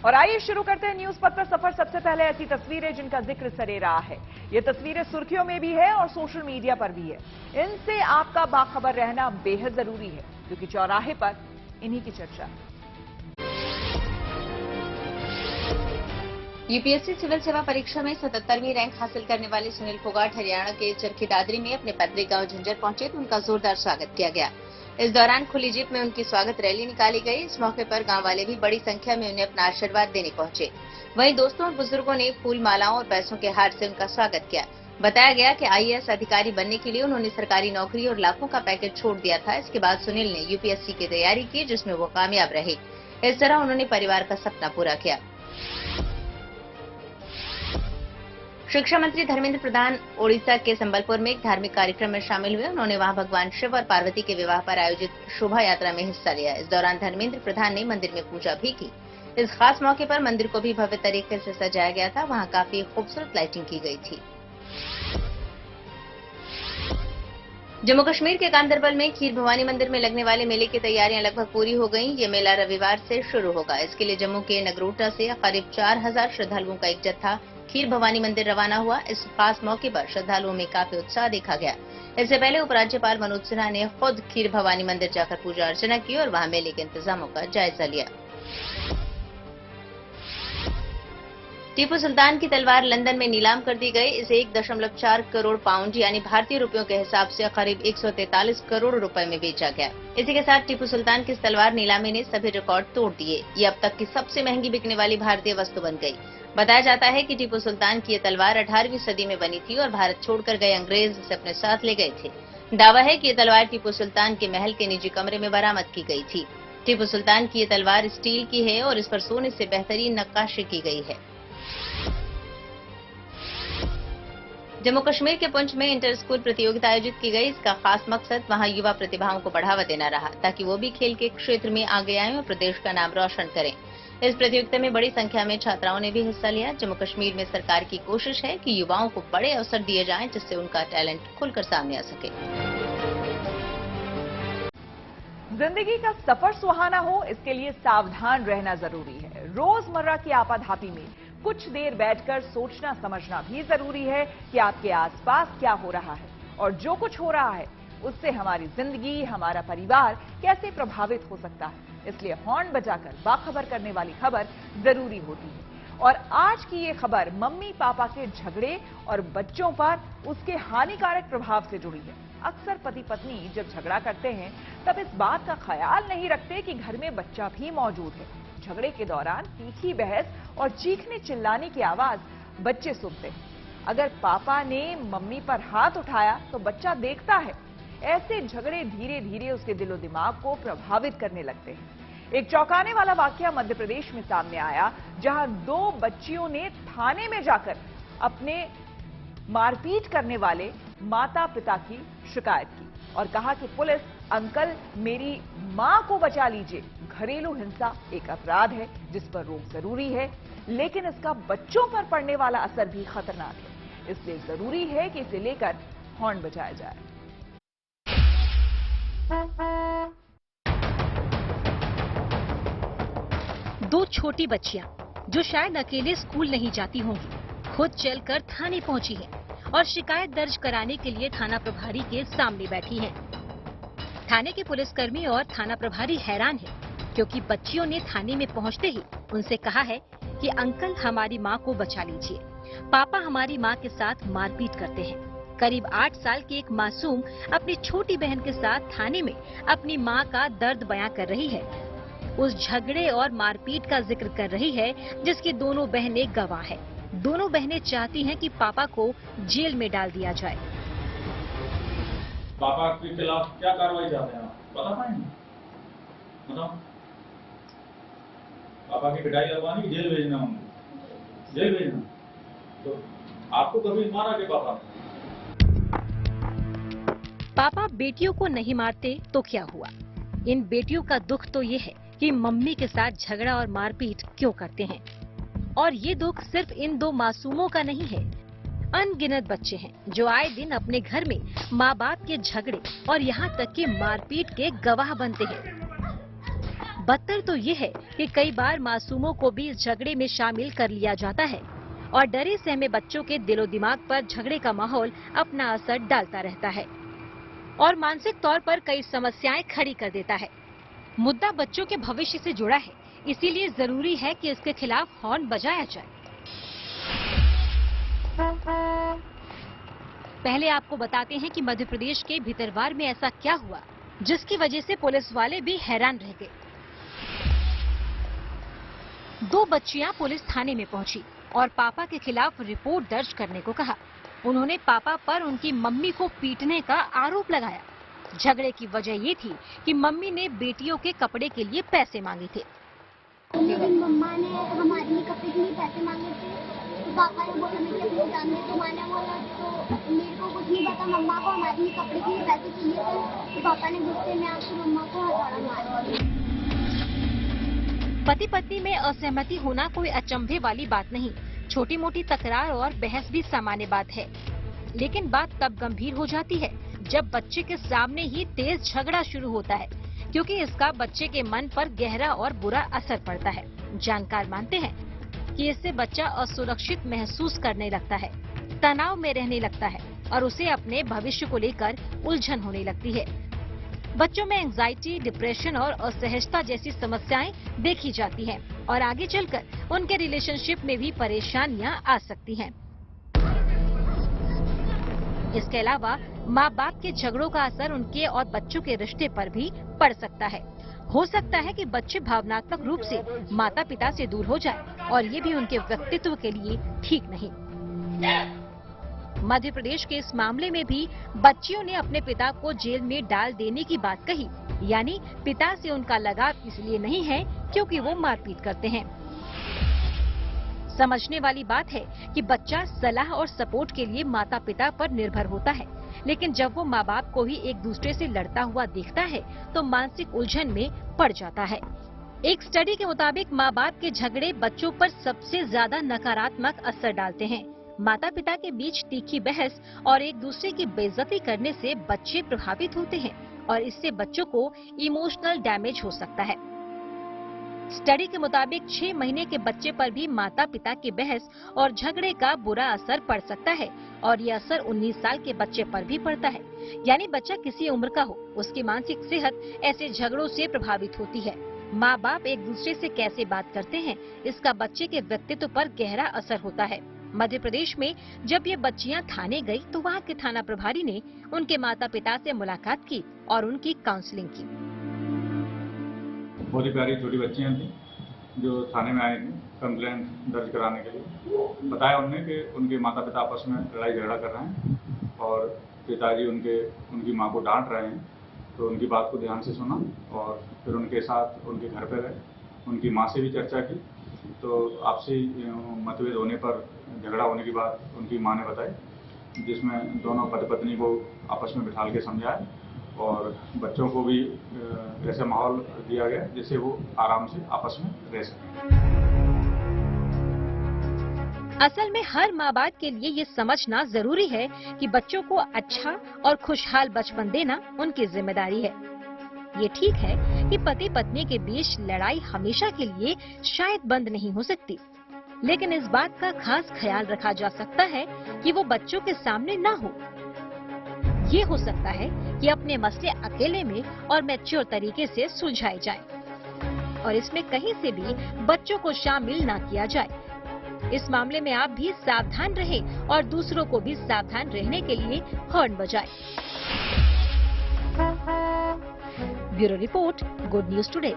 और आइए शुरू करते हैं न्यूज पत्र सफर। सबसे पहले ऐसी तस्वीरें जिनका जिक्र सरे रहा है। ये तस्वीरें सुर्खियों में भी है और सोशल मीडिया पर भी है। इनसे आपका बाखबर रहना बेहद जरूरी है, क्योंकि चौराहे पर इन्हीं की चर्चा है। यूपीएससी सिविल सेवा परीक्षा में 77वीं रैंक हासिल करने वाले सुनील फोगाट हरियाणा के चरखी दादरी में अपने पैतृक गांव झंझर पहुंचे तो उनका जोरदार स्वागत किया गया। इस दौरान खुली जीप में उनकी स्वागत रैली निकाली गई। इस मौके पर गांव वाले भी बड़ी संख्या में उन्हें अपना आशीर्वाद देने पहुंचे। वहीं दोस्तों और बुजुर्गों ने फूल मालाओं और पैसों के हार से उनका स्वागत किया। बताया गया कि आईएएस अधिकारी बनने के लिए उन्होंने सरकारी नौकरी और लाखों का पैकेज छोड़ दिया था। इसके बाद सुनील ने यूपीएससी की तैयारी की, जिसमें वो कामयाब रहे। इस तरह उन्होंने परिवार का सपना पूरा किया। शिक्षा मंत्री धर्मेंद्र प्रधान ओडिशा के संबलपुर में एक धार्मिक कार्यक्रम में शामिल हुए। उन्होंने वहां भगवान शिव और पार्वती के विवाह पर आयोजित शोभा यात्रा में हिस्सा लिया। इस दौरान धर्मेंद्र प्रधान ने मंदिर में पूजा भी की। इस खास मौके पर मंदिर को भी भव्य तरीके से सजाया गया था। वहां काफी खूबसूरत लाइटिंग की गई थी। जम्मू कश्मीर के गांदरबल में खीर भवानी मंदिर में लगने वाले मेले की तैयारियां लगभग पूरी हो गयी। ये मेला रविवार से शुरू होगा। इसके लिए जम्मू के नगरोटा से करीब 4000 श्रद्धालुओं का एक जत्था खीर भवानी मंदिर रवाना हुआ। इस खास मौके पर श्रद्धालुओं में काफी उत्साह देखा गया। इससे पहले उपराज्यपाल मनोज सिन्हा ने खुद खीर भवानी मंदिर जाकर पूजा अर्चना की और वहां मेले के इंतजामों का जायजा लिया। टीपू सुल्तान की तलवार लंदन में नीलाम कर दी गई। इसे 1.4 करोड़ पाउंड यानी भारतीय रुपयों के हिसाब से करीब 143 करोड़ रुपए में बेचा गया। इसी के साथ टीपू सुल्तान की इस तलवार नीलामी ने सभी रिकॉर्ड तोड़ दिए। ये अब तक की सबसे महंगी बिकने वाली भारतीय वस्तु बन गई। बताया जाता है कि टीपू सुल्तान की ये तलवार 18वीं सदी में बनी थी और भारत छोड़कर गए अंग्रेज इसे अपने साथ ले गए थे। दावा है कि ये तलवार टीपू सुल्तान के महल के निजी कमरे में बरामद की गई थी। टीपू सुल्तान की ये तलवार स्टील की है और इस पर सोने से बेहतरीन नक्काशी की गई है। जम्मू कश्मीर के पुंछ में इंटर स्कूल प्रतियोगिता आयोजित की गई। इसका खास मकसद वहां युवा प्रतिभाओं को बढ़ावा देना रहा, ताकि वो भी खेल के क्षेत्र में आगे आएं और प्रदेश का नाम रोशन करें। इस प्रतियोगिता में बड़ी संख्या में छात्राओं ने भी हिस्सा लिया। जम्मू कश्मीर में सरकार की कोशिश है कि युवाओं को बड़े अवसर दिए जाएं, जिससे उनका टैलेंट खुलकर सामने आ सके। जिंदगी का सफर सुहाना हो, इसके लिए सावधान रहना जरूरी है। रोजमर्रा की आपाधापी में कुछ देर बैठकर सोचना समझना भी जरूरी है कि आपके आसपास क्या हो रहा है और जो कुछ हो रहा है उससे हमारी जिंदगी, हमारा परिवार कैसे प्रभावित हो सकता है। इसलिए हॉर्न बजाकर बाखबर करने वाली खबर जरूरी होती है। और आज की ये खबर मम्मी पापा के झगड़े और बच्चों पर उसके हानिकारक प्रभाव से जुड़ी है। अक्सर पति पत्नी जब झगड़ा करते हैं तब इस बात का ख्याल नहीं रखते कि घर में बच्चा भी मौजूद है। झगड़े के दौरान तीखी बहस और चीखने चिल्लाने की आवाज बच्चे सुनते हैं। अगर पापा ने मम्मी पर हाथ उठाया तो बच्चा देखता है। ऐसे झगड़े धीरे धीरे उसके दिलो दिमाग को प्रभावित करने लगते हैं। एक चौंकाने वाला वाकया मध्य प्रदेश में सामने आया, जहां 2 बच्चियों ने थाने में जाकर अपने मारपीट करने वाले माता पिता की शिकायत की और कहा कि पुलिस, अंकल मेरी मां को बचा लीजिए। घरेलू हिंसा एक अपराध है जिस पर रोक जरूरी है, लेकिन इसका बच्चों पर पड़ने वाला असर भी खतरनाक है। इसलिए जरूरी है कि इसे लेकर हॉर्न बजाया जाए। दो छोटी बच्चियां जो शायद अकेले स्कूल नहीं जाती होंगी, खुद चलकर थाने पहुंची हैं और शिकायत दर्ज कराने के लिए थाना प्रभारी के सामने बैठी हैं। थाने के पुलिसकर्मी और थाना प्रभारी हैरान हैं, क्योंकि बच्चियों ने थाने में पहुंचते ही उनसे कहा है कि अंकल हमारी मां को बचा लीजिए, पापा हमारी मां के साथ मारपीट करते हैं। करीब 8 साल की एक मासूम अपनी छोटी बहन के साथ थाने में अपनी मां का दर्द बयां कर रही है। उस झगड़े और मारपीट का जिक्र कर रही है जिसकी दोनों बहनें गवाह हैं। दोनों बहनें चाहती हैं कि पापा को जेल में डाल दिया जाए। पापा के खिलाफ क्या कार्रवाई चाहते हैं आप बता पाएंगे? बताओ। पापा की पिटाई लगवानी, जेल भेजना, उनको जेल भेजना। तो आपको कभी मारा के पापा बेटियों को नहीं मारते तो क्या हुआ? इन बेटियों का दुख तो ये है कि मम्मी के साथ झगड़ा और मारपीट क्यों करते हैं। और ये दुख सिर्फ इन 2 मासूमों का नहीं है। अनगिनत बच्चे हैं जो आए दिन अपने घर में माँ बाप के झगड़े और यहाँ तक कि मारपीट के गवाह बनते हैं। बदतर तो ये है कि कई बार मासूमों को भी इस झगड़े में शामिल कर लिया जाता है और डरे सहमे बच्चों के दिलो दिमाग पर झगड़े का माहौल अपना असर डालता रहता है और मानसिक तौर पर कई समस्याएं खड़ी कर देता है। मुद्दा बच्चों के भविष्य से जुड़ा है, इसीलिए जरूरी है कि इसके खिलाफ हॉर्न बजाया जाए। पहले आपको बताते हैं कि मध्य प्रदेश के भितरवार में ऐसा क्या हुआ जिसकी वजह से पुलिस वाले भी हैरान रह गए। 2 बच्चियां पुलिस थाने में पहुंची और पापा के खिलाफ रिपोर्ट दर्ज करने को कहा। उन्होंने पापा पर उनकी मम्मी को पीटने का आरोप लगाया। झगड़े की वजह ये थी कि मम्मी ने बेटियों के कपड़े के लिए पैसे मांगे थे। लेकिन मम्मा ने हमारे लिए कपड़े के लिए पैसे मांगे थे, तो पापा ने बोला मैं अपने जान दे, तो मैंने बोला तो मेरे को कुछ नहीं पता, मम्मा को हमारे लिए कपड़े के लिए पैसे चाहिए थे, तो पापा ने गुस्से में आकर मम्मा को हथौड़ा मारा। पति पत्नी में असहमति होना कोई अचंभे वाली बात नहीं, छोटी मोटी तकरार और बहस भी सामान्य बात है। लेकिन बात तब गंभीर हो जाती है जब बच्चे के सामने ही तेज झगड़ा शुरू होता है, क्योंकि इसका बच्चे के मन पर गहरा और बुरा असर पड़ता है। जानकार मानते हैं कि इससे बच्चा असुरक्षित महसूस करने लगता है, तनाव में रहने लगता है और उसे अपने भविष्य को लेकर उलझन होने लगती है। बच्चों में एंजाइटी, डिप्रेशन और असहजता जैसी समस्याएं देखी जाती हैं और आगे चलकर उनके रिलेशनशिप में भी परेशानियां आ सकती हैं। इसके अलावा माँ बाप के झगड़ों का असर उनके और बच्चों के रिश्ते पर भी पड़ सकता है। हो सकता है कि बच्चे भावनात्मक रूप से माता पिता से दूर हो जाए और ये भी उनके व्यक्तित्व के लिए ठीक नहीं। मध्य प्रदेश के इस मामले में भी बच्चियों ने अपने पिता को जेल में डाल देने की बात कही, यानी पिता से उनका लगाव इसलिए नहीं है क्योंकि वो मारपीट करते हैं। समझने वाली बात है कि बच्चा सलाह और सपोर्ट के लिए माता पिता पर निर्भर होता है, लेकिन जब वो माँ बाप को ही एक दूसरे से लड़ता हुआ देखता है तो मानसिक उलझन में पड़ जाता है। एक स्टडी के मुताबिक माँ बाप के झगड़े बच्चों पर सबसे ज्यादा नकारात्मक असर डालते हैं। माता पिता के बीच तीखी बहस और एक दूसरे की बेइज्जती करने से बच्चे प्रभावित होते हैं और इससे बच्चों को इमोशनल डैमेज हो सकता है। स्टडी के मुताबिक 6 महीने के बच्चे पर भी माता पिता की बहस और झगड़े का बुरा असर पड़ सकता है और ये असर 19 साल के बच्चे पर भी पड़ता है। यानी बच्चा किसी उम्र का हो, उसकी मानसिक सेहत ऐसे झगड़ों से प्रभावित होती है। माँ बाप एक दूसरे से कैसे बात करते हैं, इसका बच्चे के व्यक्तित्व पर गहरा असर होता है। मध्य प्रदेश में जब ये बच्चियां थाने गई तो वहाँ के थाना प्रभारी ने उनके माता पिता से मुलाकात की और उनकी काउंसलिंग की। बहुत ही प्यारी छोटी बच्चियां थी जो थाने में आई थी कंप्लेंट दर्ज कराने के लिए। बताया उन्होंने कि उनके माता पिता आपस में लड़ाई झगड़ा कर रहे हैं और पिताजी उनकी माँ को डांट रहे हैं, तो उनकी बात को ध्यान से सुना और फिर उनके साथ उनके घर पे रहे, उनकी माँ से भी चर्चा की। तो आपसी मतभेद होने पर झगड़ा होने की बात उनकी माँ ने बताई, जिसमें दोनों पति पत्नी को आपस में बिठाल के समझाया और बच्चों को भी ऐसा माहौल दिया गया जिससे वो आराम से आपस में रह सकें। असल में हर माँ बाप के लिए ये समझना जरूरी है कि बच्चों को अच्छा और खुशहाल बचपन देना उनकी जिम्मेदारी है। ये ठीक है कि पति पत्नी के बीच लड़ाई हमेशा के लिए शायद बंद नहीं हो सकती, लेकिन इस बात का खास ख्याल रखा जा सकता है कि वो बच्चों के सामने ना हो। ये हो सकता है कि अपने मसले अकेले में और मैच्योर तरीके से सुलझाए जाएं और इसमें कहीं से भी बच्चों को शामिल ना किया जाए। इस मामले में आप भी सावधान रहें और दूसरों को भी सावधान रहने के लिए हॉर्न बजाएं। Bureau report, good news today.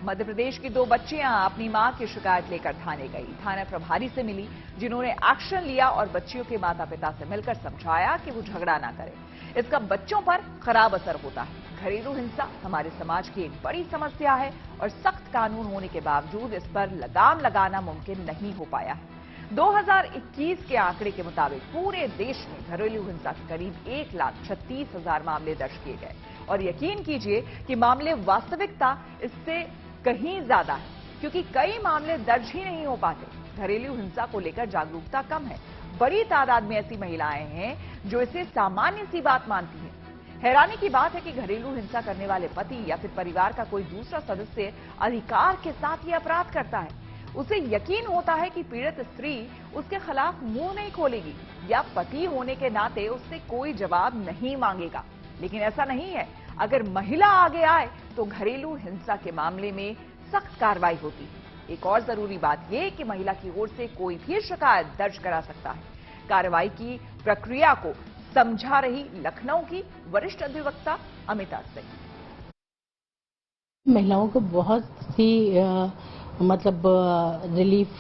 Madhya Pradesh की 2 बच्चियां अपनी मां की शिकायत लेकर थाने गई। थाना प्रभारी से मिली, जिन्होंने एक्शन लिया और बच्चियों के माता पिता से मिलकर समझाया कि वो झगड़ा ना करें। इसका बच्चों पर खराब असर होता है। घरेलू हिंसा हमारे समाज की एक बड़ी समस्या है और सख्त कानून होने के बावजूद इस पर लगाम लगाना मुमकिन नहीं हो पाया है। 2021 के आंकड़े के मुताबिक पूरे देश में घरेलू हिंसा के करीब 1,36,000 मामले दर्ज किए गए और यकीन कीजिए कि मामले वास्तविकता इससे कहीं ज्यादा है, क्योंकि कई मामले दर्ज ही नहीं हो पाते। घरेलू हिंसा को लेकर जागरूकता कम है। बड़ी तादाद में ऐसी महिलाएं हैं जो इसे सामान्य सी बात मानती हैं। हैरानी की बात है कि घरेलू हिंसा करने वाले पति या फिर परिवार का कोई दूसरा सदस्य अधिकार के साथ ये अपराध करता है। उसे यकीन होता है कि पीड़ित स्त्री उसके खिलाफ मुंह नहीं खोलेगी या पति होने के नाते उससे कोई जवाब नहीं मांगेगा, लेकिन ऐसा नहीं है। अगर महिला आगे आए तो घरेलू हिंसा के मामले में सख्त कार्रवाई होती है। एक और जरूरी बात यह कि महिला की ओर से कोई भी शिकायत दर्ज करा सकता है। कार्रवाई की प्रक्रिया को समझा रही लखनऊ की वरिष्ठ अधिवक्ता अमिता सिंह। महिलाओं को बहुत सी रिलीफ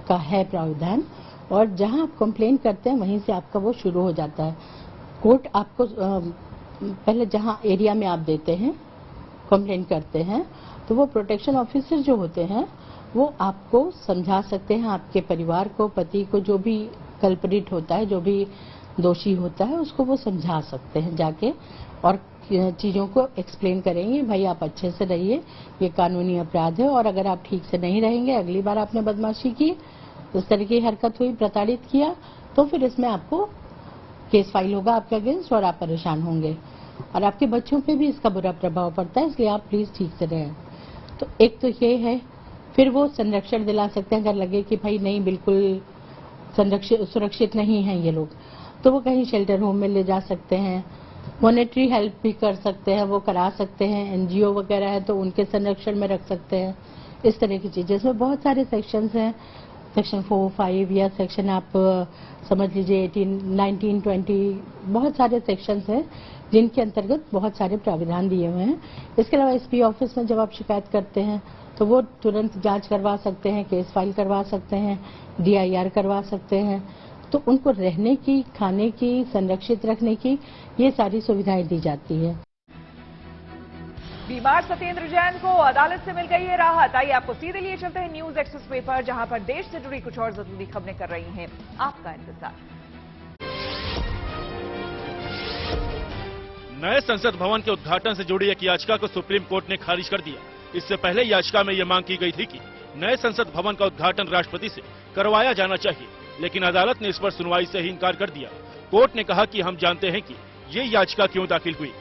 का है प्रावधान, और जहां आप कंप्लेन करते हैं वहीं से आपका वो शुरू हो जाता है। कोर्ट आपको पहले जहां एरिया में आप देते हैं कंप्लेन करते हैं तो वो प्रोटेक्शन ऑफिसर जो होते हैं वो आपको समझा सकते हैं, आपके परिवार को, पति को, जो भी कल्परिट होता है, जो भी दोषी होता है उसको वो समझा सकते हैं जाके, और चीजों को एक्सप्लेन करेंगे, भाई आप अच्छे से रहिए, ये कानूनी अपराध है, और अगर आप ठीक से नहीं रहेंगे, अगली बार आपने बदमाशी की, इस तरह की हरकत हुई, प्रताड़ित किया, तो फिर इसमें आपको केस फाइल होगा आपके अगेंस्ट और आप परेशान होंगे, और आपके बच्चों पे भी इसका बुरा प्रभाव पड़ता है, इसलिए आप प्लीज ठीक से रहें। तो एक तो ये है। फिर वो संरक्षण दिला सकते हैं, अगर लगे कि भाई नहीं बिल्कुल सुरक्षित नहीं है ये लोग, तो वो कहीं शेल्टर होम में ले जा सकते हैं, मॉनेटरी हेल्प भी कर सकते हैं, वो करा सकते हैं, एनजीओ वगैरह है तो उनके संरक्षण में रख सकते हैं, इस तरह की चीजें। इसमें बहुत सारे सेक्शंस हैं, सेक्शन 4, 5 या सेक्शन आप समझ लीजिए 18, 19, 20, बहुत सारे सेक्शंस हैं जिनके अंतर्गत बहुत सारे प्राविधान दिए हुए हैं। इसके अलावा एसपी ऑफिस में जब आप शिकायत करते हैं तो वो तुरंत जांच करवा सकते हैं, केस फाइल करवा सकते हैं, DIR करवा सकते हैं। तो उनको रहने की, खाने की, संरक्षित रखने की ये सारी सुविधाएं दी जाती है। बीमार सत्येंद्र जैन को अदालत से मिल गई है राहत। आइए आपको सीधे लिए चलते हैं न्यूज एक्सप्रेस पेपर, जहां पर देश से जुड़ी कुछ और जरूरी खबरें कर रही हैं आपका इंतजार। नए संसद भवन के उद्घाटन से जुड़ी एक याचिका को सुप्रीम कोर्ट ने खारिज कर दिया। इससे पहले याचिका में यह मांग की गई थी कि नए संसद भवन का उद्घाटन राष्ट्रपति से करवाया जाना चाहिए, लेकिन अदालत ने इस पर सुनवाई से ही इनकार कर दिया। कोर्ट ने कहा कि हम जानते हैं कि ये याचिका क्यों दाखिल हुई।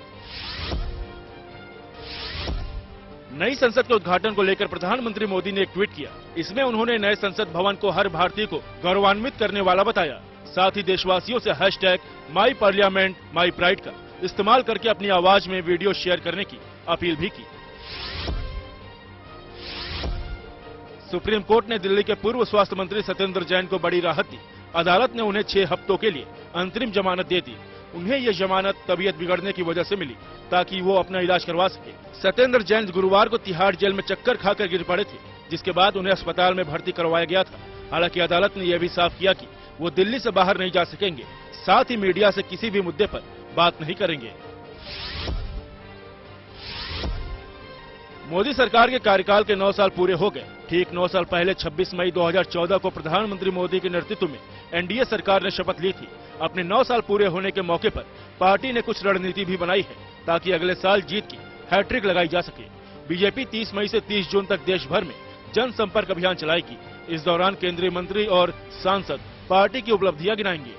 नई संसद के उद्घाटन को लेकर प्रधानमंत्री मोदी ने एक ट्वीट किया। इसमें उन्होंने नए संसद भवन को हर भारतीय को गौरवान्वित करने वाला बताया। साथ ही देशवासियों से #MyParliament MyPride का इस्तेमाल करके अपनी आवाज में वीडियो शेयर करने की अपील भी की। सुप्रीम कोर्ट ने दिल्ली के पूर्व स्वास्थ्य मंत्री सत्येंद्र जैन को बड़ी राहत दी। अदालत ने उन्हें 6 हफ्तों के लिए अंतरिम जमानत दे दी। उन्हें ये जमानत तबीयत बिगड़ने की वजह से मिली ताकि वो अपना इलाज करवा सके। सत्येंद्र जैन गुरुवार को तिहाड़ जेल में चक्कर खाकर गिर पड़े थे, जिसके बाद उन्हें अस्पताल में भर्ती करवाया गया था। हालांकि अदालत ने यह भी साफ किया कि वो दिल्ली से बाहर नहीं जा सकेंगे, साथ ही मीडिया से किसी भी मुद्दे पर बात नहीं करेंगे। मोदी सरकार के कार्यकाल के 9 साल पूरे हो गए। ठीक 9 साल पहले 26 मई 2014 को प्रधानमंत्री मोदी के नेतृत्व में एनडीए सरकार ने शपथ ली थी। अपने 9 साल पूरे होने के मौके पर पार्टी ने कुछ रणनीति भी बनाई है ताकि अगले साल जीत की हैट्रिक लगाई जा सके। बीजेपी 30 मई से 30 जून तक देश भर में जनसंपर्क अभियान चलाएगी। इस दौरान केंद्रीय मंत्री और सांसद पार्टी की उपलब्धियां गिनाएंगे।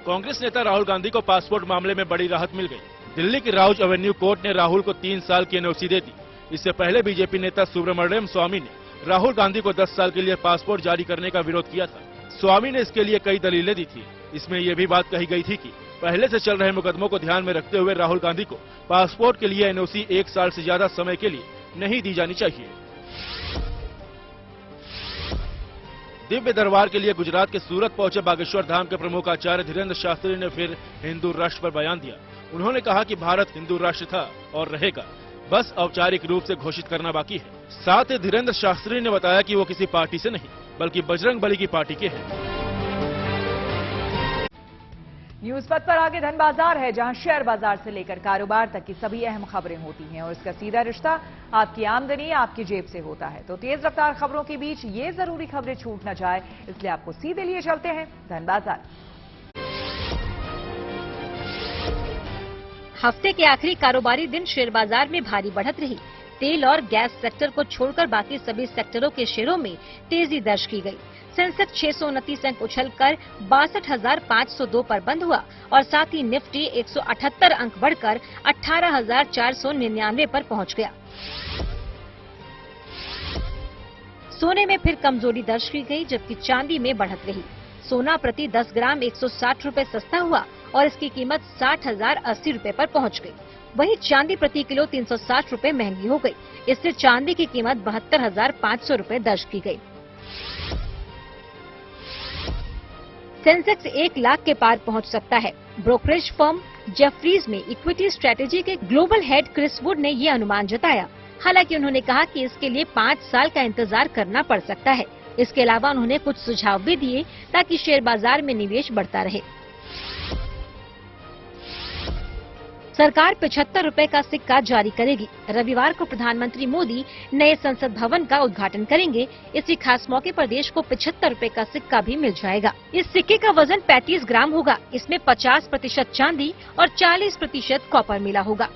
कांग्रेस नेता राहुल गांधी को पासपोर्ट मामले में बड़ी राहत मिल गई। दिल्ली की राउज एवेन्यू कोर्ट ने राहुल को 3 साल की एनओसी दे दी। इससे पहले बीजेपी नेता सुब्रमण्यम स्वामी ने राहुल गांधी को 10 साल के लिए पासपोर्ट जारी करने का विरोध किया था। स्वामी ने इसके लिए कई दलीलें दी थी। इसमें यह भी बात कही गई थी कि पहले से चल रहे मुकदमों को ध्यान में रखते हुए राहुल गांधी को पासपोर्ट के लिए एनओसी 1 साल से ज्यादा समय के लिए नहीं दी जानी चाहिए। दिव्य दरबार के लिए गुजरात के सूरत पहुंचे बागेश्वर धाम के प्रमुख आचार्य धीरेन्द्र शास्त्री ने फिर हिंदू राष्ट्र पर बयान दिया। उन्होंने कहा कि भारत हिंदू राष्ट्र था और रहेगा, बस औपचारिक रूप से घोषित करना बाकी है। साथ ही धीरेन्द्र शास्त्री ने बताया कि वो किसी पार्टी से नहीं बल्कि बजरंगबली की पार्टी के हैं। न्यूज पथ पर आगे धन बाजार है, जहां शेयर बाजार से लेकर कारोबार तक की सभी अहम खबरें होती हैं और इसका सीधा रिश्ता आपकी आमदनी आपकी जेब से होता है। तो तेज रफ्तार खबरों के बीच ये जरूरी खबरें छूट न जाए, इसलिए आपको सीधे लिए चलते हैं धन बाजार। हफ्ते के आखिरी कारोबारी दिन शेयर बाजार में भारी बढ़त रही। तेल और गैस सेक्टर को छोड़कर बाकी सभी सेक्टरों के शेयरों में तेजी दर्ज की गई। सेंसेक्स 629 अंक उछलकर 62,502 पर बंद हुआ और साथ ही निफ्टी 178 अंक बढ़कर 18,499 पर पहुंच गया। सोने में फिर कमजोरी दर्ज की गई, जबकि चांदी में बढ़त रही। सोना प्रति 10 ग्राम 160 रुपए सस्ता हुआ और इसकी कीमत 60,080 रुपए पर पहुंच गई। वहीं चांदी प्रति किलो 360 रुपए महंगी हो गई। इससे चांदी की कीमत 72,500 रुपए दर्ज की गई। सेंसेक्स 1 लाख के पार पहुंच सकता है। ब्रोकरेज फर्म जेफरीज में इक्विटी स्ट्रेटेजी के ग्लोबल हेड क्रिस वुड ने ये अनुमान जताया। हालांकि उन्होंने कहा कि इसके लिए 5 साल का इंतजार करना पड़ सकता है। इसके अलावा उन्होंने कुछ सुझाव भी दिए ताकि शेयर बाजार में निवेश बढ़ता रहे। सरकार 75 रुपए का सिक्का जारी करेगी। रविवार को प्रधानमंत्री मोदी नए संसद भवन का उद्घाटन करेंगे। इसी खास मौके पर देश को 75 रुपए का सिक्का भी मिल जाएगा। इस सिक्के का वजन 35 ग्राम होगा। इसमें 50% चांदी और 40% कॉपर मिला होगा।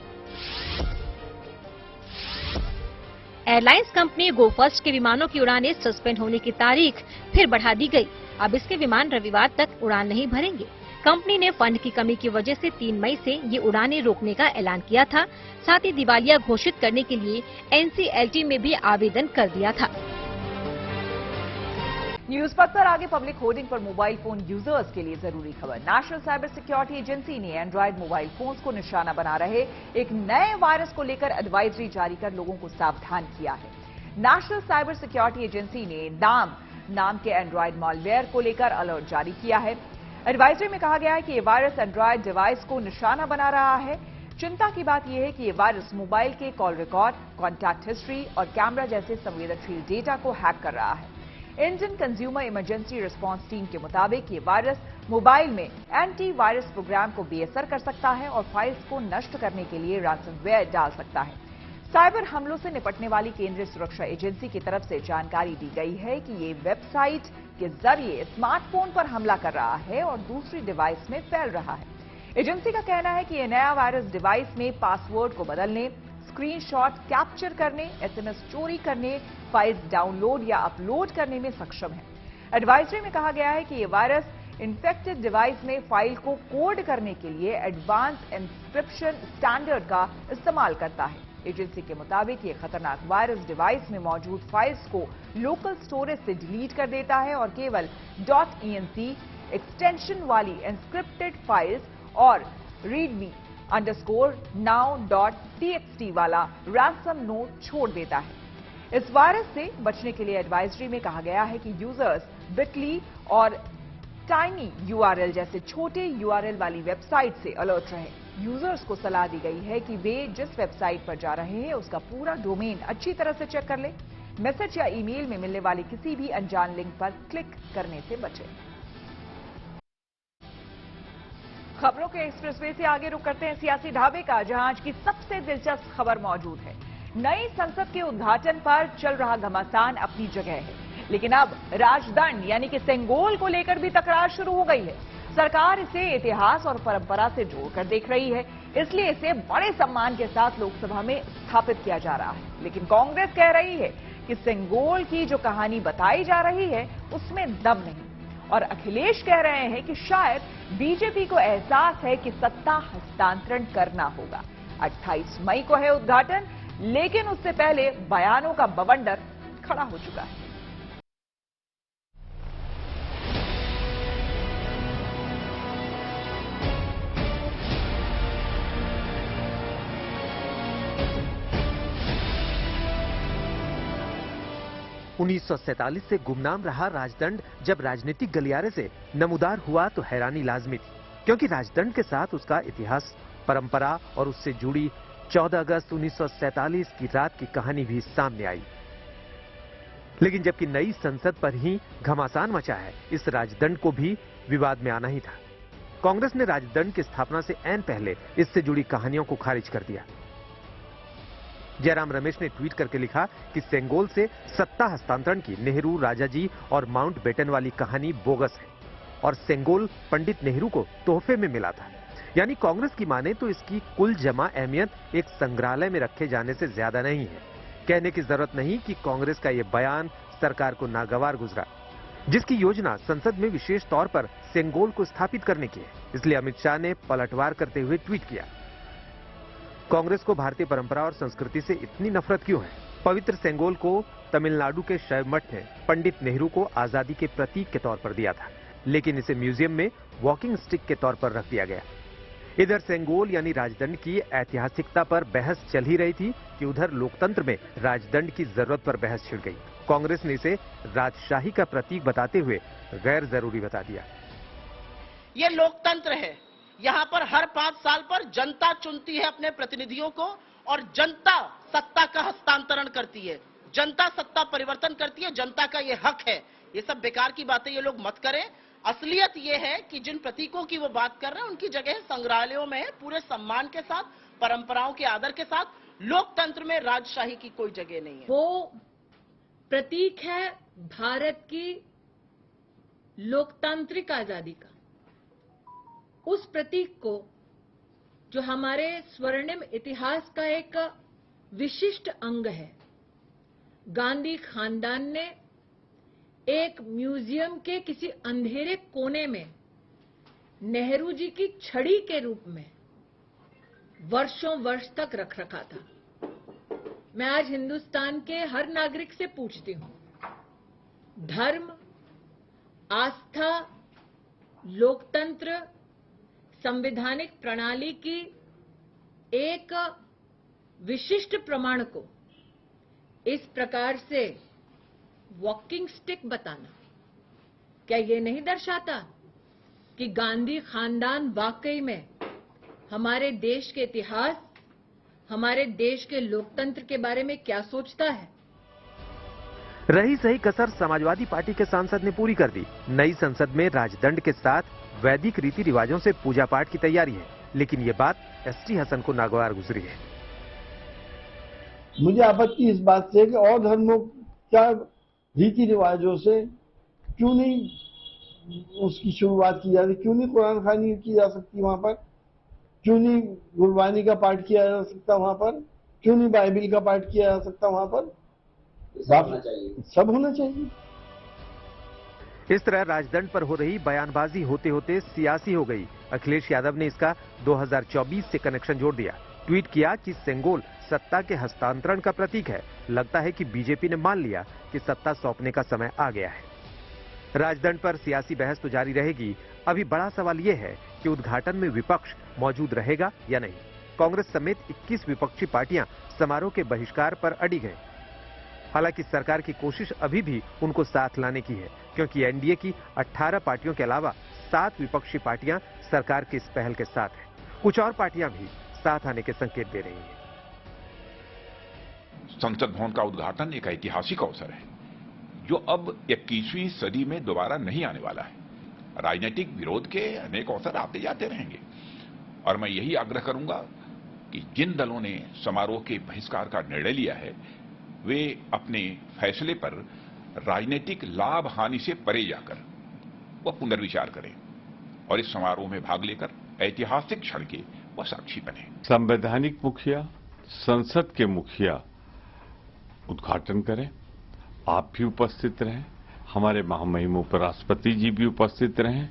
एयरलाइंस कंपनी गो फर्स्ट के विमानों की उड़ानें सस्पेंड होने की तारीख फिर बढ़ा दी गई। अब इसके विमान रविवार तक उड़ान नहीं भरेंगे। कंपनी ने फंड की कमी की वजह से 3 मई से ये उड़ानें रोकने का ऐलान किया था। साथ ही दिवालिया घोषित करने के लिए NCLT में भी आवेदन कर दिया था। न्यूज पथ पर आगे पब्लिक होर्डिंग पर मोबाइल फोन यूजर्स के लिए जरूरी खबर। नेशनल साइबर सिक्योरिटी एजेंसी ने एंड्रॉयड मोबाइल फोन्स को निशाना बना रहे एक नए वायरस को लेकर एडवाइजरी जारी कर लोगों को सावधान किया है। नेशनल साइबर सिक्योरिटी एजेंसी ने नाम के एंड्रॉयड मॉलवेयर को लेकर अलर्ट जारी किया है। एडवाइजरी में कहा गया है कि ये वायरस एंड्रॉयड डिवाइस को निशाना बना रहा है। चिंता की बात यह है कि ये वायरस मोबाइल के कॉल रिकॉर्ड, कॉन्टैक्ट हिस्ट्री और कैमरा जैसे संवेदनशील डेटा को हैक कर रहा है। Indian consumer emergency response team के मुताबिक ये वायरस मोबाइल में एंटी वायरस प्रोग्राम को बेअसर कर सकता है और फाइल्स को नष्ट करने के लिए रैंसमवेयर डाल सकता है। साइबर हमलों से निपटने वाली केंद्रीय सुरक्षा एजेंसी की तरफ से जानकारी दी गई है कि ये वेबसाइट के जरिए स्मार्टफोन पर हमला कर रहा है और दूसरी डिवाइस में फैल रहा है। एजेंसी का कहना है कि यह नया वायरस डिवाइस में पासवर्ड को बदलने, स्क्रीनशॉट कैप्चर करने, SMS चोरी करने, फाइल्स डाउनलोड या अपलोड करने में सक्षम है। एडवाइजरी में कहा गया है कि यह वायरस इन्फेक्टेड डिवाइस में फाइल को कोड करने के लिए एडवांस एन्क्रिप्शन स्टैंडर्ड का इस्तेमाल करता है। एजेंसी के मुताबिक ये खतरनाक वायरस डिवाइस में मौजूद फाइल्स को लोकल स्टोरेज से डिलीट कर देता है और केवल .enc एक्सटेंशन वाली एन्क्रिप्टेड फाइल्स और readme_now.txt वाला रैंसम नोट छोड़ देता है। इस वायरस से बचने के लिए एडवाइजरी में कहा गया है कि यूजर्स बिटली और टाइनी URL जैसे छोटे URL वाली वेबसाइट से अलर्ट रहे। यूजर्स को सलाह दी गई है कि वे जिस वेबसाइट पर जा रहे हैं उसका पूरा डोमेन अच्छी तरह से चेक कर लें। मैसेज या ईमेल में मिलने वाले किसी भी अनजान लिंक पर क्लिक करने से बचें। खबरों के एक्सप्रेसवे से आगे रुक करते हैं सियासी ढाबे का, जहां आज की सबसे दिलचस्प खबर मौजूद है। नई संसद के उद्घाटन पर चल रहा घमासान अपनी जगह है, लेकिन अब राजदंड यानी कि सेंगोल को लेकर भी तकरार शुरू हो गई है। सरकार इसे इतिहास और परंपरा से जोड़कर देख रही है, इसलिए इसे बड़े सम्मान के साथ लोकसभा में स्थापित किया जा रहा है। लेकिन कांग्रेस कह रही है कि सेंगोल की जो कहानी बताई जा रही है उसमें दम नहीं, और अखिलेश कह रहे हैं कि शायद बीजेपी को एहसास है कि सत्ता हस्तांतरण करना होगा। 28 मई को है उद्घाटन, लेकिन उससे पहले बयानों का बवंडर खड़ा हो चुका है। उन्नीस से गुमनाम रहा राजदंड जब राजनीतिक गलियारे से नमूदार हुआ तो हैरानी लाजमी थी, क्योंकि राजदंड के साथ उसका इतिहास, परंपरा और उससे जुड़ी 14 अगस्त 1947 की रात की कहानी भी सामने आई। लेकिन जबकि नई संसद पर ही घमासान मचा है, इस राजदंड को भी विवाद में आना ही था। कांग्रेस ने राजदंड की स्थापना से ऐन पहले इससे जुड़ी कहानियों को खारिज कर दिया। जयराम रमेश ने ट्वीट करके लिखा कि सेंगोल से सत्ता हस्तांतरण की नेहरू, राजाजी और माउंटबेटन वाली कहानी बोगस है और सेंगोल पंडित नेहरू को तोहफे में मिला था। यानी कांग्रेस की माने तो इसकी कुल जमा अहमियत एक संग्रहालय में रखे जाने से ज्यादा नहीं है। कहने की जरूरत नहीं कि कांग्रेस का यह बयान सरकार को नागवार गुजरा, जिसकी योजना संसद में विशेष तौर पर सेंगोल को स्थापित करने की है। इसलिए अमित शाह ने पलटवार करते हुए ट्वीट किया, कांग्रेस को भारतीय परंपरा और संस्कृति से इतनी नफरत क्यों है? पवित्र सेंगोल को तमिलनाडु के शैव मठ ने पंडित नेहरू को आजादी के प्रतीक के तौर पर दिया था, लेकिन इसे म्यूजियम में वॉकिंग स्टिक के तौर पर रख दिया गया। इधर सेंगोल यानी राजदंड की ऐतिहासिकता पर बहस चल ही रही थी कि उधर लोकतंत्र में राजदंड की जरूरत पर बहस छिड़ गई। कांग्रेस ने इसे राजशाही का प्रतीक बताते हुए गैर जरूरी बता दिया। ये लोकतंत्र है, यहाँ पर हर 5 साल पर जनता चुनती है अपने प्रतिनिधियों को और जनता सत्ता का हस्तांतरण करती है, जनता सत्ता परिवर्तन करती है, जनता का ये हक है। ये सब बेकार की बातें ये लोग मत करें। असलियत ये है कि जिन प्रतीकों की वो बात कर रहे हैं उनकी जगह संग्रहालयों में है, पूरे सम्मान के साथ, परंपराओं के आदर के साथ। लोकतंत्र में राजशाही की कोई जगह नहीं है। वो प्रतीक है भारत की लोकतांत्रिक आजादी का। उस प्रतीक को, जो हमारे स्वर्णिम इतिहास का एक विशिष्ट अंग है, गांधी खानदान ने एक म्यूजियम के किसी अंधेरे कोने में नेहरू जी की छड़ी के रूप में वर्षों वर्ष तक रख रखा था। मैं आज हिंदुस्तान के हर नागरिक से पूछती हूं, धर्म, आस्था, लोकतंत्र, संवैधानिक प्रणाली की एक विशिष्ट प्रमाण को इस प्रकार से वॉकिंग स्टिक बताना, क्या ये नहीं दर्शाता कि गांधी खानदान वाकई में हमारे देश के इतिहास, हमारे देश के लोकतंत्र के बारे में क्या सोचता है? रही सही कसर समाजवादी पार्टी के सांसद ने पूरी कर दी। नई संसद में राजदंड के साथ वैदिक रीति रिवाजों से पूजा पाठ की तैयारी है, लेकिन ये बात एसटी हसन को नागवार गुजरी है। मुझे आपत्ति इस बात से कि और धर्मों क्या रीति रिवाजों से क्यों नहीं उसकी शुरुआत की जाती, क्यों नहीं कुरान खानी की जा सकती वहां पर, क्यों नहीं गुरबानी का पाठ किया जा सकता वहां पर, क्यों नहीं बाइबिल का पाठ किया जा सकता वहां पर? सब होना चाहिए। इस तरह राजदंड पर हो रही बयानबाजी होते होते सियासी हो गई। अखिलेश यादव ने इसका 2024 से कनेक्शन जोड़ दिया। ट्वीट किया कि सेंगोल सत्ता के हस्तांतरण का प्रतीक है। लगता है कि बीजेपी ने मान लिया कि सत्ता सौंपने का समय आ गया है। राजदंड पर सियासी बहस तो जारी रहेगी। अभी बड़ा सवाल यह है कि उद्घाटन में विपक्ष मौजूद रहेगा या नहीं। कांग्रेस समेत 21 विपक्षी पार्टियां समारोह के बहिष्कार पर अड़ी गए। हालांकि सरकार की कोशिश अभी भी उनको साथ लाने की है, क्योंकि एनडीए की 18 पार्टियों के अलावा 7 विपक्षी पार्टियां सरकार की इस पहल के साथ हैं। कुछ और पार्टियां भी साथ आने के संकेत दे रही हैं। संसद भवन का उद्घाटन एक ऐतिहासिक अवसर है जो अब 21वीं सदी में दोबारा नहीं आने वाला है। राजनीतिक विरोध के अनेक अवसर आते जाते रहेंगे और मैं यही आग्रह करूंगा कि जिन दलों ने समारोह के बहिष्कार का निर्णय लिया है वे अपने फैसले पर राजनीतिक लाभ हानि से परे जाकर वह पुनर्विचार करें और इस समारोह में भाग लेकर ऐतिहासिक क्षण के वह साक्षी बने। संवैधानिक मुखिया, संसद के मुखिया उद्घाटन करें, आप भी उपस्थित रहें, हमारे महामहिम उपराष्ट्रपति जी भी उपस्थित रहें,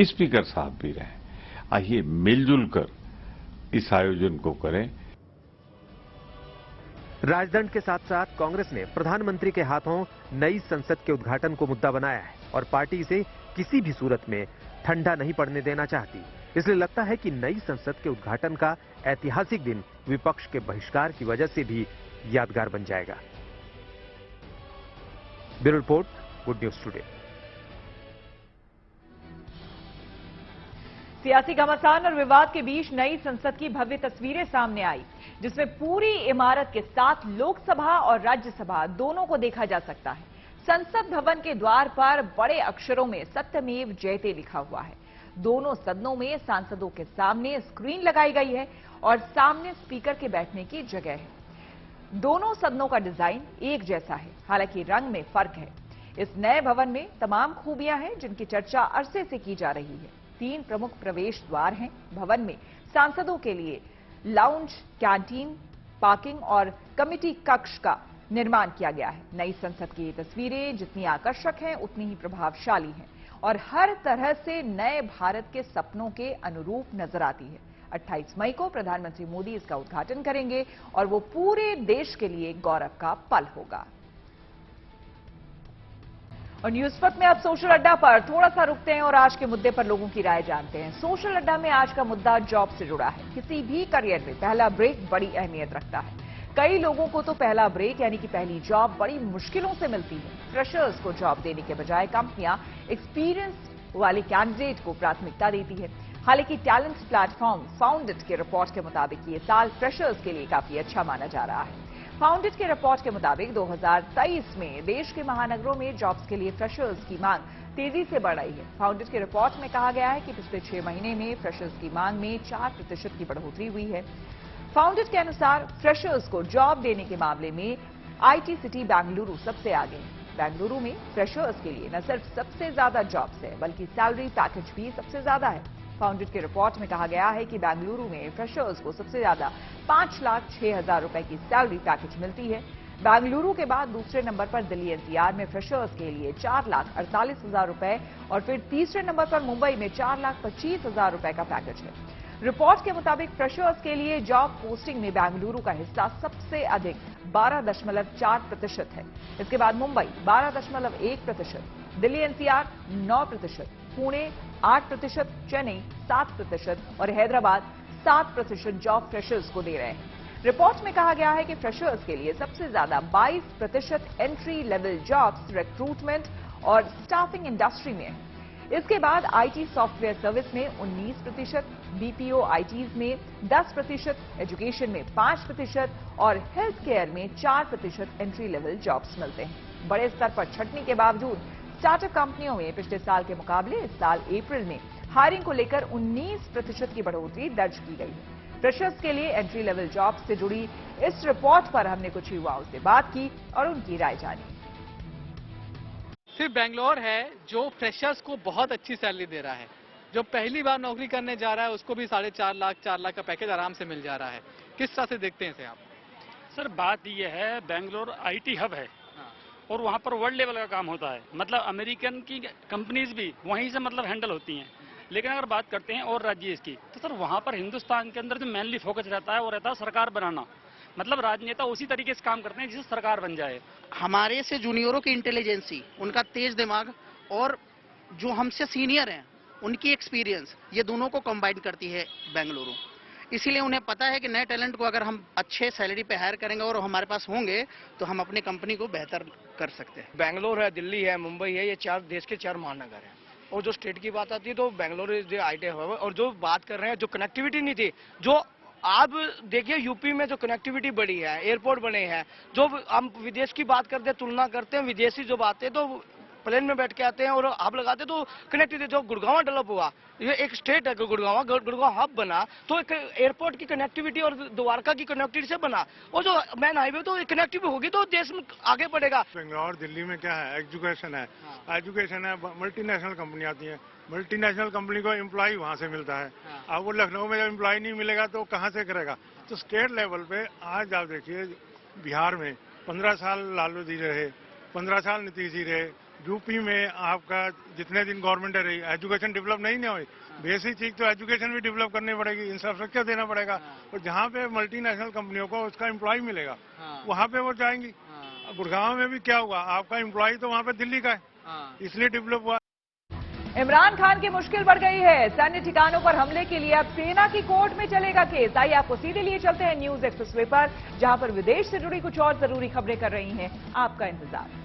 स्पीकर साहब भी रहें। आइए मिलजुल कर इस आयोजन को करें। राजदंड के साथ साथ कांग्रेस ने प्रधानमंत्री के हाथों नई संसद के उद्घाटन को मुद्दा बनाया है और पार्टी इसे किसी भी सूरत में ठंडा नहीं पड़ने देना चाहती। इसलिए लगता है कि नई संसद के उद्घाटन का ऐतिहासिक दिन विपक्ष के बहिष्कार की वजह से भी यादगार बन जाएगा। Bureau report, good news today. सियासी घमासान और विवाद के बीच नई संसद की भव्य तस्वीरें सामने आई, जिसमें पूरी इमारत के साथ लोकसभा और राज्यसभा दोनों को देखा जा सकता है। संसद भवन के द्वार पर बड़े अक्षरों में सत्यमेव जयते लिखा हुआ है। दोनों सदनों में सांसदों के सामने स्क्रीन लगाई गई है और सामने स्पीकर के बैठने की जगह है। दोनों सदनों का डिजाइन एक जैसा है, हालांकि रंग में फर्क है। इस नए भवन में तमाम खूबियां हैं जिनकी चर्चा अरसे से की जा रही है। 3 प्रमुख प्रवेश द्वार हैं। भवन में सांसदों के लिए लाउंज, कैंटीन, पार्किंग और कमेटी कक्ष का निर्माण किया गया है। नई संसद की ये तस्वीरें जितनी आकर्षक हैं उतनी ही प्रभावशाली हैं और हर तरह से नए भारत के सपनों के अनुरूप नजर आती है। 28 मई को प्रधानमंत्री मोदी इसका उद्घाटन करेंगे और वो पूरे देश के लिए गौरव का पल होगा। और न्यूज फर्स्ट में अब सोशल अड्डा पर थोड़ा सा रुकते हैं और आज के मुद्दे पर लोगों की राय जानते हैं। सोशल अड्डा में आज का मुद्दा जॉब से जुड़ा है। किसी भी करियर में पहला ब्रेक बड़ी अहमियत रखता है। कई लोगों को तो पहला ब्रेक यानी कि पहली जॉब बड़ी मुश्किलों से मिलती है। फ्रेशर्स को जॉब देने के बजाय कंपनियां एक्सपीरियंस वाले कैंडिडेट को प्राथमिकता देती है। हालांकि टैलेंट प्लेटफॉर्म फाउंडेड के रिपोर्ट के मुताबिक ये साल फ्रेशर्स के लिए काफी अच्छा माना जा रहा है। फाउंडेड के रिपोर्ट के मुताबिक 2023 में देश के महानगरों में जॉब्स के लिए फ्रेशर्स की मांग तेजी से बढ़ रही है। फाउंडेड के रिपोर्ट में कहा गया है कि पिछले 6 महीने में फ्रेशर्स की मांग में 4% की बढ़ोतरी हुई है। फाउंडेड के अनुसार फ्रेशर्स को जॉब देने के मामले में आईटी सिटी बेंगलुरु सबसे आगे है। बेंगलुरु में फ्रेशर्स के लिए न सिर्फ सबसे ज्यादा जॉब्स है बल्कि सैलरी पैकेज भी सबसे ज्यादा है। फाउंडेड के रिपोर्ट में कहा गया है कि बेंगलुरु में फ्रेशर्स को सबसे ज्यादा 5,06,000 रुपए की सैलरी पैकेज मिलती है। बेंगलुरु के बाद दूसरे नंबर पर दिल्ली एनसीआर में फ्रेशर्स के लिए 4,48,000 रुपए और फिर तीसरे नंबर पर मुंबई में 4,25,000 रुपए का पैकेज है। रिपोर्ट के मुताबिक फ्रेशर्स के लिए जॉब पोस्टिंग में बेंगलुरु का हिस्सा सबसे अधिक 12.4% है। इसके बाद मुंबई 12.1%, दिल्ली एनसीआर 9%, पुणे 8%, चेन्नई 7% और हैदराबाद 7% जॉब फ्रेशर्स को दे रहे हैं। रिपोर्ट में कहा गया है कि फ्रेशर्स के लिए सबसे ज्यादा 22% एंट्री लेवल जॉब्स रिक्रूटमेंट और स्टाफिंग इंडस्ट्री में है। इसके बाद आईटी सॉफ्टवेयर सर्विस में 19%, बीपीओ आईटीज में 10%, एजुकेशन में 5% और हेल्थ केयर में 4% एंट्री लेवल जॉब्स मिलते हैं। बड़े स्तर पर छंटनी के बावजूद स्टार्टअप कंपनियों में पिछले साल के मुकाबले इस साल अप्रैल में हायरिंग को लेकर 19% की बढ़ोतरी दर्ज की गई है। फ्रेशर्स के लिए एंट्री लेवल जॉब से जुड़ी इस रिपोर्ट पर हमने कुछ युवाओं से बात की और उनकी राय जानी। सिर्फ बेंगलोर है जो फ्रेशर्स को बहुत अच्छी सैलरी दे रहा है। जो पहली बार नौकरी करने जा रहा है उसको भी 4.5 लाख 4 लाख का पैकेज आराम से मिल जा रहा है। किस तरह से देखते हैं इसे आप? सर बात यह है, बेंगलोर आईटी हब है और वहाँ पर वर्ल्ड लेवल का काम होता है। मतलब अमेरिकन की कंपनीज भी वहीं से मतलब हैंडल होती हैं। लेकिन अगर बात करते हैं और राज्य की, तो सर वहाँ पर हिंदुस्तान के अंदर जो मेनली फोकस रहता है वो रहता है सरकार बनाना। मतलब राजनेता उसी तरीके से काम करते हैं जिससे सरकार बन जाए। हमारे से जूनियरों की इंटेलिजेंसी, उनका तेज दिमाग और जो हमसे सीनियर हैं उनकी एक्सपीरियंस, ये दोनों को कंबाइन करती है बेंगलुरु। इसीलिए उन्हें पता है कि नए टैलेंट को अगर हम अच्छे सैलरी पे हायर करेंगे और हमारे पास होंगे तो हम अपनी कंपनी को बेहतर कर सकते हैं। बेंगलोर है, दिल्ली है, मुंबई है, ये देश के 4 महानगर हैं। और जो स्टेट की बात आती है तो बेंगलोर जो आईटी हब है। और जो बात कर रहे हैं, जो कनेक्टिविटी नहीं थी, जो आप देखिए यूपी में जो कनेक्टिविटी बढ़ी है, एयरपोर्ट बने हैं, जो हम विदेश की बात करते हैं, तुलना करते हैं, विदेशी जो आते हैं तो प्लेन में बैठ के आते हैं और हब लगाते हैं, तो कनेक्टिविटी जो गुड़गांव डेवलप हुआ, ये एक स्टेट है गुड़गांव हब बना, तो एक एयरपोर्ट की कनेक्टिविटी और द्वारका की कनेक्टिविटी से बना। और जो मेन हाईवे तो कनेक्टिविटी होगी तो देश में आगे बढ़ेगा। बेंगलोर दिल्ली में क्या है, एजुकेशन है, एजुकेशन है, मल्टीनेशनल कंपनी आती है, मल्टीनेशनल कंपनी को एम्प्लॉय वहाँ से मिलता है। अब वो लखनऊ में जब एम्प्लॉय नहीं मिलेगा तो कहाँ से करेगा? तो स्टेट लेवल पे आज आप देखिए, बिहार में 15 साल लालू जी रहे, 15 साल नीतीश जी रहे, यूपी में आपका जितने दिन गवर्नमेंट रही, एजुकेशन डेवलप नहीं हुई। बेसिक चीज तो एजुकेशन भी डेवलप करनी पड़ेगी, इंफ्रास्ट्रक्चर देना पड़ेगा। और जहाँ पे मल्टीनेशनल कंपनियों को उसका एम्प्लॉय मिलेगा वहाँ पे वो जाएंगी। गुड़गांव में भी क्या हुआ, आपका एम्प्लॉय तो वहाँ पे दिल्ली का है, इसलिए डेवलप हुआ। इमरान खान की मुश्किल बढ़ गई है। सैन्य ठिकानों पर हमले के लिए अब सेना की कोर्ट में चलेगा केस। आइए आपको सीधे लिए चलते हैं न्यूज एक्सप्रेसवे पर, जहां पर विदेश से जुड़ी कुछ और जरूरी खबरें कर रही हैं आपका इंतजार।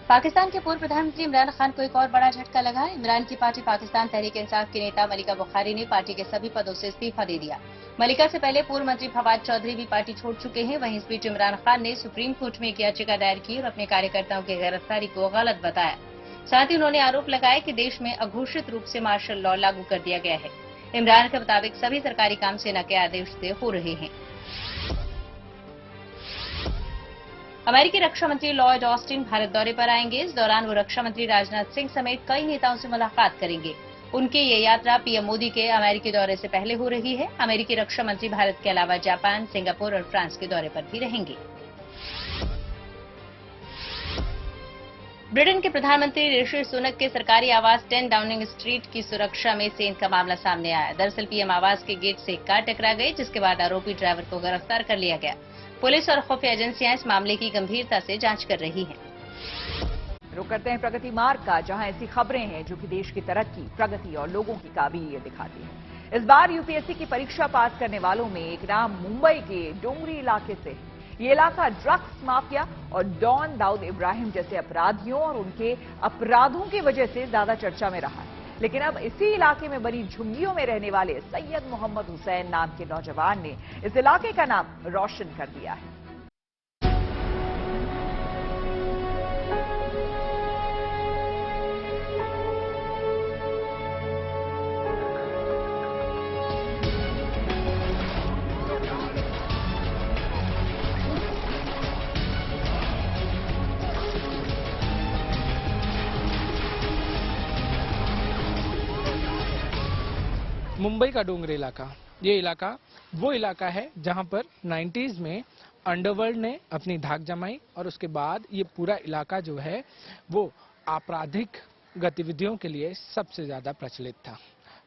पाकिस्तान के पूर्व प्रधानमंत्री इमरान खान को एक और बड़ा झटका लगा। इमरान की पार्टी पाकिस्तान तहरीक इंसाफ की नेता मलिका बुखारी ने पार्टी के सभी पदों से इस्तीफा दे दिया। मलिका से पहले पूर्व मंत्री फवाद चौधरी भी पार्टी छोड़ चुके हैं। वहीं इस बीच इमरान खान ने सुप्रीम कोर्ट में एक याचिका दायर की और अपने कार्यकर्ताओं की गिरफ्तारी को गलत बताया। साथ ही उन्होंने आरोप लगाया कि देश में अघोषित रूप से मार्शल लॉ लागू कर दिया गया है। इमरान के मुताबिक सभी सरकारी काम सेना के आदेश से हो रहे हैं। अमेरिकी रक्षा मंत्री लॉयड ऑस्टिन भारत दौरे पर आएंगे। इस दौरान वो रक्षा मंत्री राजनाथ सिंह समेत कई नेताओं से मुलाकात करेंगे। उनकी ये यात्रा पीएम मोदी के अमेरिकी दौरे से पहले हो रही है। अमेरिकी रक्षा मंत्री भारत के अलावा जापान, सिंगापुर और फ्रांस के दौरे पर भी रहेंगे। ब्रिटेन के प्रधानमंत्री ऋषि सुनक के सरकारी आवास 10 डाउनिंग स्ट्रीट की सुरक्षा में सेंध का मामला सामने आया। दरअसल पीएम आवास के गेट से एक कार टकरा गई, जिसके बाद आरोपी ड्राइवर को गिरफ्तार कर लिया गया। पुलिस और खुफिया एजेंसियां इस मामले की गंभीरता से जांच कर रही हैं। रुक करते हैं प्रगति मार्ग का, जहां ऐसी खबरें हैं जो कि देश की तरक्की, प्रगति और लोगों की काबिलियत दिखाती हैं। इस बार यूपीएससी की परीक्षा पास करने वालों में एक नाम मुंबई के डोंगरी इलाके से है। ये इलाका ड्रग्स माफिया और डॉन दाऊद इब्राहिम जैसे अपराधियों और उनके अपराधों की वजह से ज्यादा चर्चा में रहा है। लेकिन अब इसी इलाके में बनी झुग्गियों में रहने वाले सैयद मोहम्मद हुसैन नाम के नौजवान ने इस इलाके का नाम रोशन कर दिया है। मुंबई का डोंगरी इलाका, ये इलाका वो इलाका है जहां पर 90s में अंडरवर्ल्ड ने अपनी धाक जमाई और उसके बाद ये पूरा इलाका जो है वो आपराधिक गतिविधियों के लिए सबसे ज़्यादा प्रचलित था।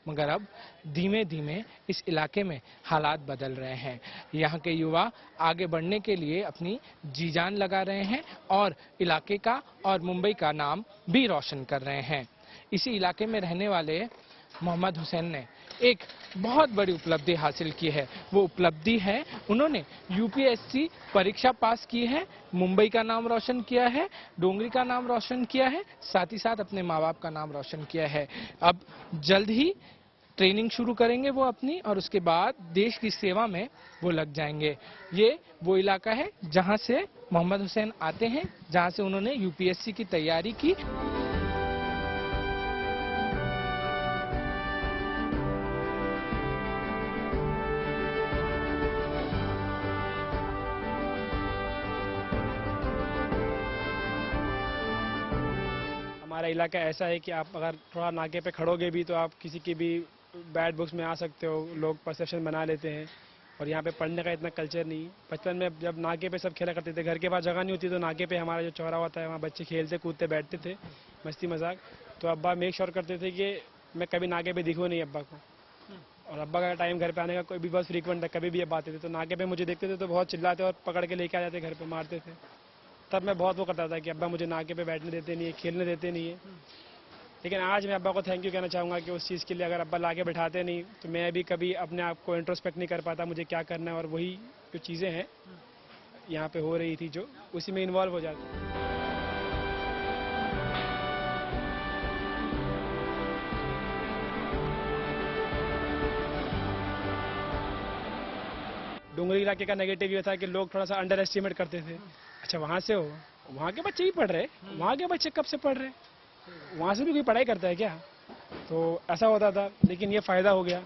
मगर अब धीमे धीमे इस इलाके में हालात बदल रहे हैं। यहाँ के युवा आगे बढ़ने के लिए अपनी जी जान लगा रहे हैं और इलाके का और मुंबई का नाम भी रोशन कर रहे हैं। इसी इलाके में रहने वाले मोहम्मद हुसैन ने एक बहुत बड़ी उपलब्धि हासिल की है। वो उपलब्धि है, उन्होंने यूपीएससी परीक्षा पास की है, मुंबई का नाम रोशन किया है, डोंगरी का नाम रोशन किया है, साथ ही साथ अपने माँ बाप का नाम रोशन किया है। अब जल्द ही ट्रेनिंग शुरू करेंगे वो अपनी, और उसके बाद देश की सेवा में वो लग जाएंगे। ये वो इलाका है जहां से मोहम्मद हुसैन आते हैं, जहां से उन्होंने यूपीएससी की तैयारी की। हमारा इलाका ऐसा है कि आप अगर थोड़ा नाके पे खड़ोगे भी तो आप किसी की भी बैड बुक्स में आ सकते हो। लोग परसेप्शन बना लेते हैं और यहाँ पे पढ़ने का इतना कल्चर नहीं। बचपन में जब नाके पे सब खेला करते थे, घर के पास जगह नहीं होती तो नाके पे हमारा जो चौराहा होता है वहाँ बच्चे खेलते कूदते बैठते थे, मस्ती मजाक। तो अब्बा मेक श्योर करते थे कि मैं कभी नाके पे दिखूँ नहीं अब्बा को। और अब्बा का टाइम घर पे आने का कोई भी बहुत फ्रीक्वेंट है, कभी भी अब आते थे तो नाके पे मुझे देखते थे तो बहुत चिल्लाते और पकड़ के लेके आ जाते, घर पे मारते थे। तब मैं बहुत वो करता था कि अब्बा मुझे नाके पे बैठने देते नहीं है, खेलने देते नहीं है। लेकिन आज मैं अब्बा को थैंक यू कहना चाहूँगा कि उस चीज़ के लिए अगर अब्बा लाके बैठाते नहीं तो मैं भी कभी अपने आप को इंट्रोस्पेक्ट नहीं कर पाता मुझे क्या करना है, और वही जो चीज़ें हैं यहाँ पे हो रही थी जो उसी में इन्वॉल्व हो जाती। डोंगरी इलाके का नेगेटिव ये था कि लोग थोड़ा सा अंडर एस्टिमेट करते थे। अच्छा वहाँ से हो, वहाँ के बच्चे भी पढ़ रहे, वहाँ के बच्चे कब से पढ़ रहे, वहाँ से भी कोई पढ़ाई करता है क्या? तो ऐसा होता था। लेकिन ये फ़ायदा हो गया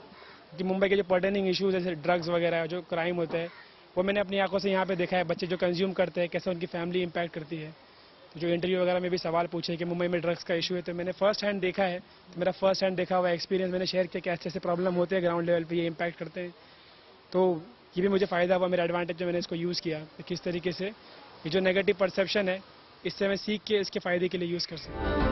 कि मुंबई के जो पर्टेनिंग इश्यूज जैसे ड्रग्स वगैरह जो क्राइम होते हैं वो मैंने अपनी आंखों से यहाँ पे देखा है। बच्चे जो कंज्यूम करते हैं कैसे उनकी फैमिली इम्पैक्ट करती है। तो जो इंटरव्यू वगैरह में भी सवाल पूछे कि मुंबई में ड्रग्स का इशू है, तो मैंने फर्स्ट हैंड देखा है। तो मेरा फर्स्ट हैंड देखा हुआ एक्सपीरियंस मैंने शेयर किया कि ऐसे ऐसे प्रॉब्लम होते हैं ग्राउंड लेवल पर, ये इम्पैक्ट करते हैं। तो ये भी मुझे फ़ायदा हुआ, मेरा एडवांटेज जो मैंने इसको यूज़ किया कि किस तरीके से ये जो नेगेटिव परसेप्शन है इससे मैं सीख के इसके फ़ायदे के लिए यूज़ कर सकता हूँ।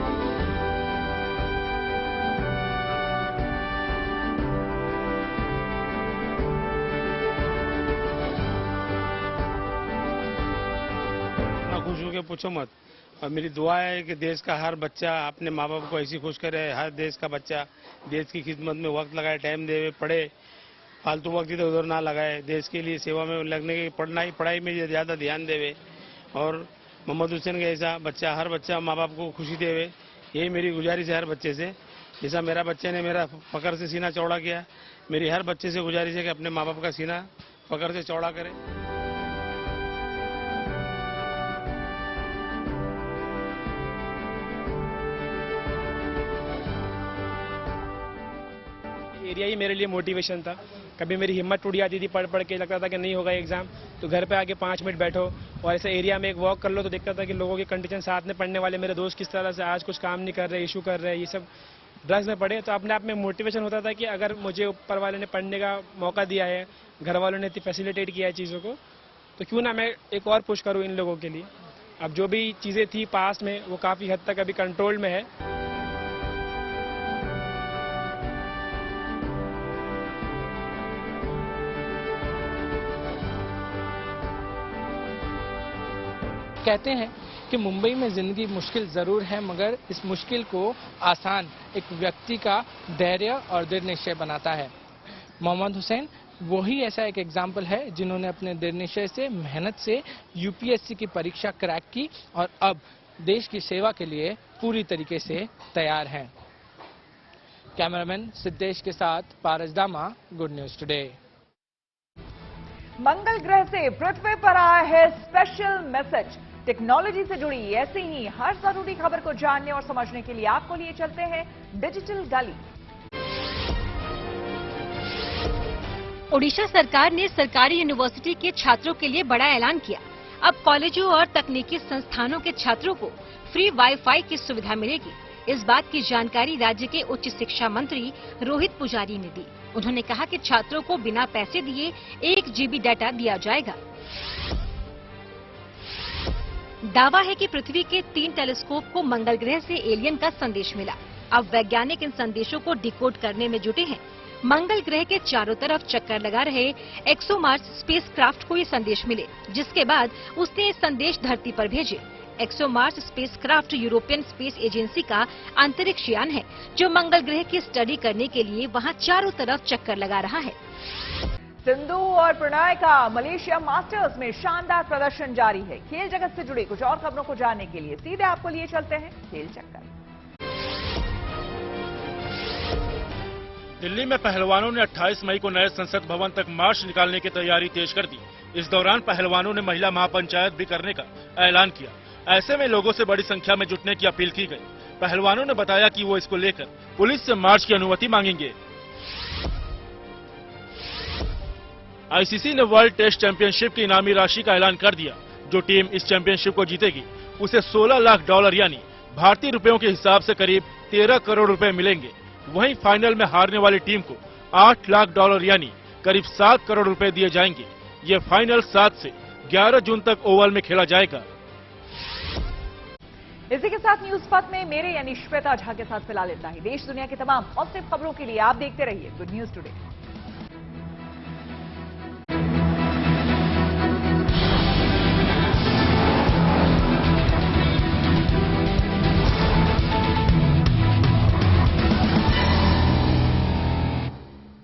खुश हो के पूछो मत। और मेरी दुआ है कि देश का हर बच्चा अपने माँ बाप को ऐसी खुश करे, हर देश का बच्चा देश की खिदमत में वक्त लगाए, टाइम दे, पढ़े, फालतू वक्त इधर उधर ना लगाए, देश के लिए सेवा में लगने की पढ़ाई में ज़्यादा ध्यान देवे। और मोहम्मद हुसैन का ऐसा बच्चा, हर बच्चा माँ बाप को खुशी देवे, यही मेरी गुजारिश है हर बच्चे से। जैसा मेरा बच्चे ने मेरा फकर से सीना चौड़ा किया, मेरी हर बच्चे से गुजारिश है कि अपने माँ बाप का सीना फकर से चौड़ा करे। एरिया ही मेरे लिए मोटिवेशन था कभी मेरी हिम्मत टूट जाती थी, पढ़ के लगता था कि नहीं होगा एग्जाम, तो घर पे आके 5 मिनट बैठो और ऐसे एरिया में एक वॉक कर लो, तो देखता था कि लोगों के कंडीशन, साथ में पढ़ने वाले मेरे दोस्त किस तरह से आज कुछ काम नहीं कर रहे, इशू कर रहे हैं, ये सब ड्रग्स में पड़े। तो अपने आप में मोटिवेशन होता था कि अगर मुझे ऊपर वाले ने पढ़ने का मौका दिया है, घर वालों ने इतनी फैसिलिटेट किया है चीज़ों को, तो क्यों ना मैं एक और पुश करूँ इन लोगों के लिए। अब जो भी चीज़ें थी पास्ट में वो काफ़ी हद तक अभी कंट्रोल में है। कहते हैं कि मुंबई में जिंदगी मुश्किल जरूर है, मगर इस मुश्किल को आसान एक व्यक्ति का धैर्य और दृढ़ निश्चय बनाता है। मोहम्मद हुसैन वही ऐसा एक एग्जाम्पल है जिन्होंने अपने दृढ़ निश्चय से, मेहनत से यूपीएससी की परीक्षा क्रैक की और अब देश की सेवा के लिए पूरी तरीके से तैयार हैं। कैमरामैन सिद्धेश के साथ पारस दामा, गुड न्यूज टुडे। मंगल ग्रह से पृथ्वी पर आया है स्पेशल मैसेज। टेक्नोलॉजी से जुड़ी ऐसी ही हर जरूरी खबर को जानने और समझने के लिए आपको लिए चलते हैं डिजिटल गली। ओडिशा सरकार ने सरकारी यूनिवर्सिटी के छात्रों के लिए बड़ा ऐलान किया। अब कॉलेजों और तकनीकी संस्थानों के छात्रों को फ्री वाईफाई की सुविधा मिलेगी। इस बात की जानकारी राज्य के उच्च शिक्षा मंत्री रोहित पुजारी ने दी। उन्होंने कहा कि छात्रों को बिना पैसे दिए 1 GB डाटा दिया जाएगा। दावा है कि पृथ्वी के 3 टेलीस्कोप को मंगल ग्रह से एलियन का संदेश मिला। अब वैज्ञानिक इन संदेशों को डिकोड करने में जुटे हैं। मंगल ग्रह के चारों तरफ चक्कर लगा रहे एक्सोमार्स स्पेसक्राफ्ट को ये संदेश मिले, जिसके बाद उसने ये संदेश धरती पर भेजे। ExoMars spacecraft European space agency का अंतरिक्ष यान है, जो मंगल ग्रह की स्टडी करने के लिए वहां चारों तरफ चक्कर लगा रहा है। सिंधु और प्रणय का मलेशिया मास्टर्स में शानदार प्रदर्शन जारी है। खेल जगत से जुड़ी कुछ और खबरों को जानने के लिए सीधे आपको लिए चलते हैं खेल चक्कर। दिल्ली में पहलवानों ने 28 मई को नए संसद भवन तक मार्च निकालने की तैयारी तेज कर दी। इस दौरान पहलवानों ने महिला महापंचायत भी करने का ऐलान किया। ऐसे में लोगों से बड़ी संख्या में जुटने की अपील की गई। पहलवानों ने बताया कि वो इसको लेकर पुलिस से मार्च की अनुमति मांगेंगे। आईसीसी ने वर्ल्ड टेस्ट चैंपियनशिप की इनामी राशि का ऐलान कर दिया। जो टीम इस चैंपियनशिप को जीतेगी उसे $16 लाख यानी भारतीय रुपयों के हिसाब से करीब 13 करोड़ रुपए मिलेंगे। वहीं फाइनल में हारने वाली टीम को $8 लाख यानी करीब 7 करोड़ रुपए दिए जाएंगे। ये फाइनल 7 से 11 जून तक ओवल में खेला जाएगा। इसी के साथ न्यूज पथ में मेरे यानी श्वेता झा के साथ फिलहाल इतना ही। देश दुनिया की तमाम पॉजिटिव खबरों के लिए आप देखते रहिए गुड न्यूज टुडे।